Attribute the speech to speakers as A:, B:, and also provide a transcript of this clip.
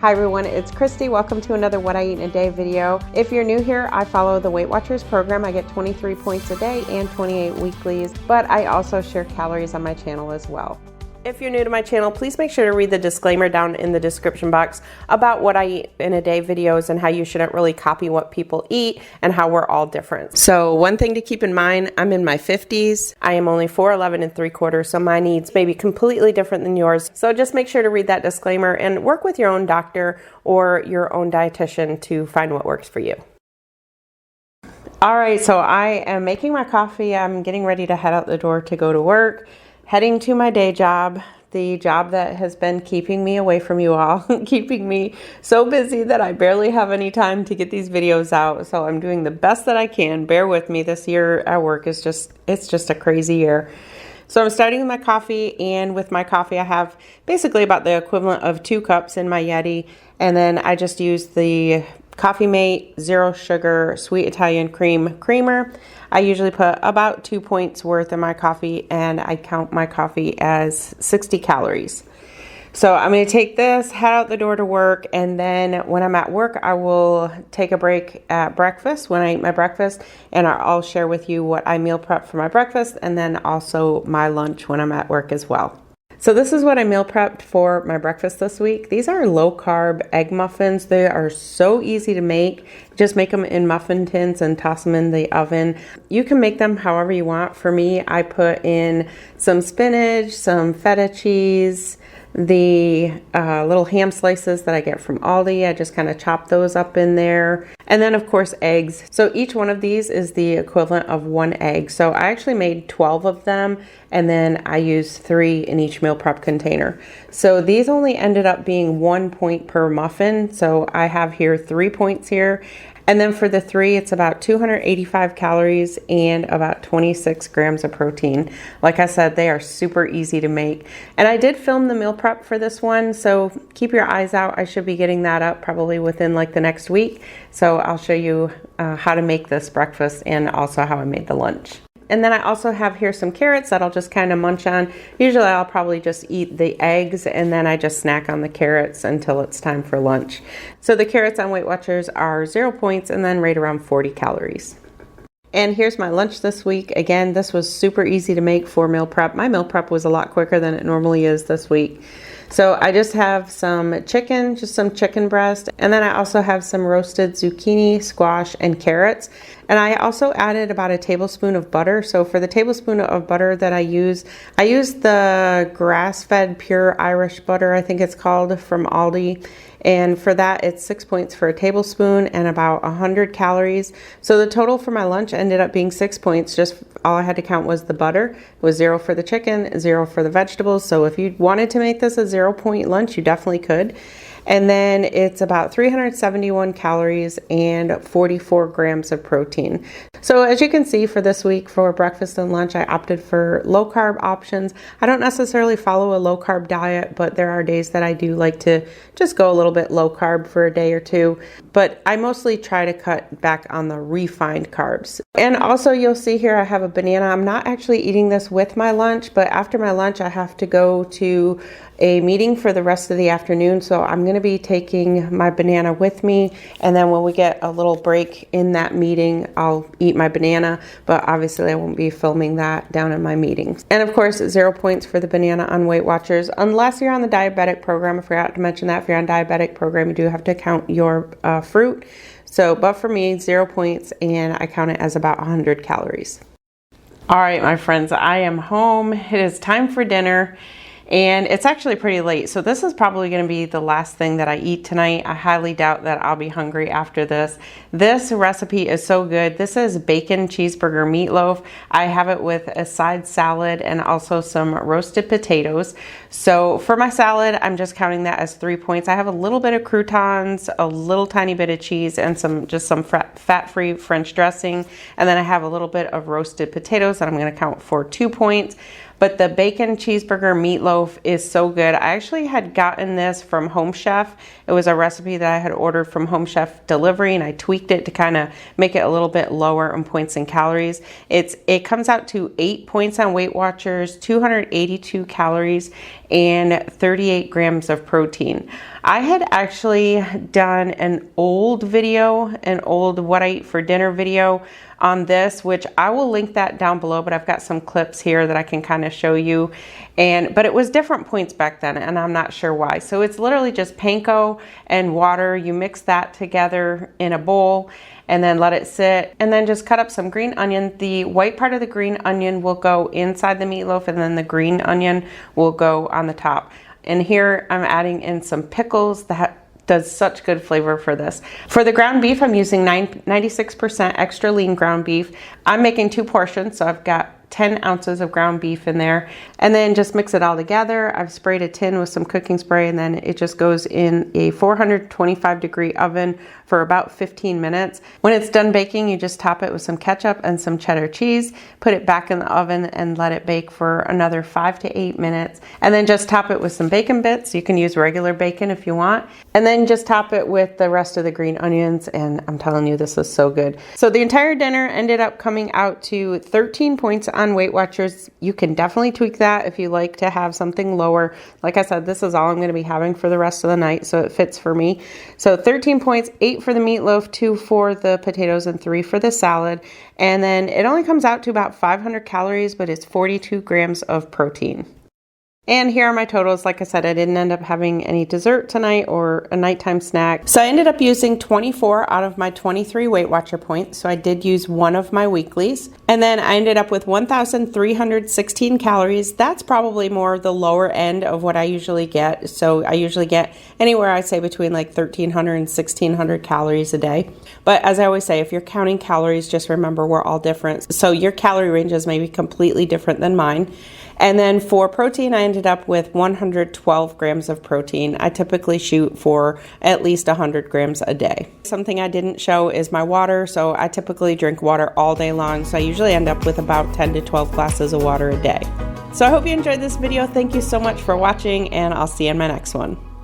A: Hi everyone, it's Kristi. Welcome to another What I Eat in a Day video. If you're new here, I follow the Weight Watchers program. I get 23 points a day and 28 weeklies, but I also share calories on my channel as well. If you're new to my channel, please make sure to read the disclaimer down in the description box about what I eat in a day videos and how you shouldn't really copy what people eat and how we're all different. So one thing to keep in mind, I'm in my 50s. I am only 4'11 3/4, so my needs may be completely different than yours. So just make sure to read that disclaimer and work with your own doctor or your own dietitian to find what works for you. All right, so I am making my coffee. I'm getting ready to head out the door to go to work. Heading to my day job, the job that has been keeping me away from you all, keeping me so busy that I barely have any time to get these videos out. So I'm doing the best that I can. Bear with me. This year at work is it's just a crazy year. So I'm starting with my coffee, and with my coffee I have basically about the equivalent of 2 cups in my Yeti, and then I just use the Coffee Mate Zero Sugar Sweet Italian Cream Creamer. I usually put about 2 points worth in my coffee, and I count my coffee as 60 calories. So I'm going to take this, head out the door to work, and then when I'm at work, I will take a break at breakfast when I eat my breakfast, and I'll share with you what I meal prep for my breakfast, and then also my lunch when I'm at work as well. So this is what I meal prepped for my breakfast this week. These are low-carb egg muffins. They are so easy to make. Just make them in muffin tins and toss them in the oven. You can make them however you want. For me, I put in some spinach, some feta cheese, the little ham slices that I get from Aldi. I just kind of chop those up in there. And then of course eggs. So each one of these is the equivalent of 1 egg. So I actually made 12 of them, and then I used 3 in each meal prep container. So these only ended up being 1 point per muffin. So I have here 3 points here. And then for the 3, it's about 285 calories and about 26 grams of protein. Like I said, they are super easy to make. And I did film the meal prep for this one, so keep your eyes out. I should be getting that up probably within like the next week. So I'll show you how to make this breakfast and also how I made the lunch. And then I also have here some carrots that I'll just kind of munch on. Usually I'll probably just eat the eggs, and then I just snack on the carrots until it's time for lunch. So the carrots on Weight Watchers are 0 points and then right around 40 calories. And here's my lunch this week. Again, this was super easy to make for meal prep. My meal prep was a lot quicker than it normally is this week. So I just have some chicken, just some chicken breast, and then I also have some roasted zucchini, squash, and carrots. And I also added about a tablespoon of butter. So for the tablespoon of butter that I use the grass-fed pure Irish butter, I think it's called, from Aldi. And for that, it's 6 points for a tablespoon and about 100 calories. So the total for my lunch ended up being 6 points. Just all I had to count was the butter. It was 0 for the chicken, 0 for the vegetables. So if you wanted to make this a 0 point lunch, you definitely could. And then it's about 371 calories and 44 grams of protein. So as you can see, for this week for breakfast and lunch, I opted for low carb options. I don't necessarily follow a low carb diet, but there are days that I do like to just go a little bit low carb for a day or two. But I mostly try to cut back on the refined carbs. And also you'll see here I have a banana. I'm not actually eating this with my lunch, but after my lunch I have to go to a meeting for the rest of the afternoon. So I'm going to be taking my banana with me, and then when we get a little break in that meeting, I'll eat my banana, but obviously I won't be filming that down in my meetings. And of course, 0 points for the banana on Weight Watchers, unless you're on the diabetic program. I forgot to mention that if you're on diabetic program, you do have to count your fruit. So, but for me, 0 points, and I count it as about 100 calories. All right, my friends, I am home. It is time for dinner. And it's actually pretty late, so this is probably going to be the last thing that I eat tonight. I highly doubt that I'll be hungry after this. This recipe is so good. This is bacon cheeseburger meatloaf. I have it with a side salad and also some roasted potatoes. So for my salad, I'm just counting that as 3 points. I have a little bit of croutons, a little tiny bit of cheese, and some fat-free French dressing. And then I have a little bit of roasted potatoes that I'm going to count for 2 points. but the bacon cheeseburger meatloaf is so good. I actually had gotten this from Home Chef. It was a recipe that I had ordered from Home Chef delivery, and I tweaked it to kind of make it a little bit lower in points and calories. It comes out to 8 points on Weight Watchers, 282 calories, and 38 grams of protein. I had actually done an old video, an old what I eat for dinner video on this, which I will link that down below, but I've got some clips here that I can kind of show you. But it was different points back then, and I'm not sure why. So it's literally just panko and water. You mix that together in a bowl and then let it sit, and then just cut up some green onion. The white part of the green onion will go inside the meatloaf, and then the green onion will go on the top. And here I'm adding in some pickles. That does such good flavor for this. For the ground beef, I'm using 96% extra lean ground beef. I'm making 2 portions, so I've got 10 ounces of ground beef in there, and then just mix it all together. I've sprayed a tin with some cooking spray, and then it just goes in a 425-degree oven for about 15 minutes. When it's done baking, you just top it with some ketchup and some cheddar cheese, put it back in the oven and let it bake for another 5 to 8 minutes, and then just top it with some bacon bits. You can use regular bacon if you want, and then just top it with the rest of the green onions, and I'm telling you, this is so good. So the entire dinner ended up coming out to 13 points on Weight Watchers. You can definitely tweak that if you like to have something lower. Like I said, this is all I'm going to be having for the rest of the night, so it fits for me. So 13 points, 8 for the meatloaf, 2 for the potatoes, and 3 for the salad. And then it only comes out to about 500 calories, but it's 42 grams of protein. And here are my totals. Like I said, I didn't end up having any dessert tonight or a nighttime snack. So I ended up using 24 out of my 23 Weight Watcher points. So I did use one of my weeklies. And then I ended up with 1,316 calories. That's probably more the lower end of what I usually get. So I usually get anywhere, I say, between like 1,300 and 1,600 calories a day. But as I always say, if you're counting calories, just remember we're all different. So your calorie ranges may be completely different than mine. And then for protein, I ended up with 112 grams of protein. I typically shoot for at least 100 grams a day. Something I didn't show is my water. So I typically drink water all day long. So I usually end up with about 10 to 12 glasses of water a day. So I hope you enjoyed this video. Thank you so much for watching, and I'll see you in my next one.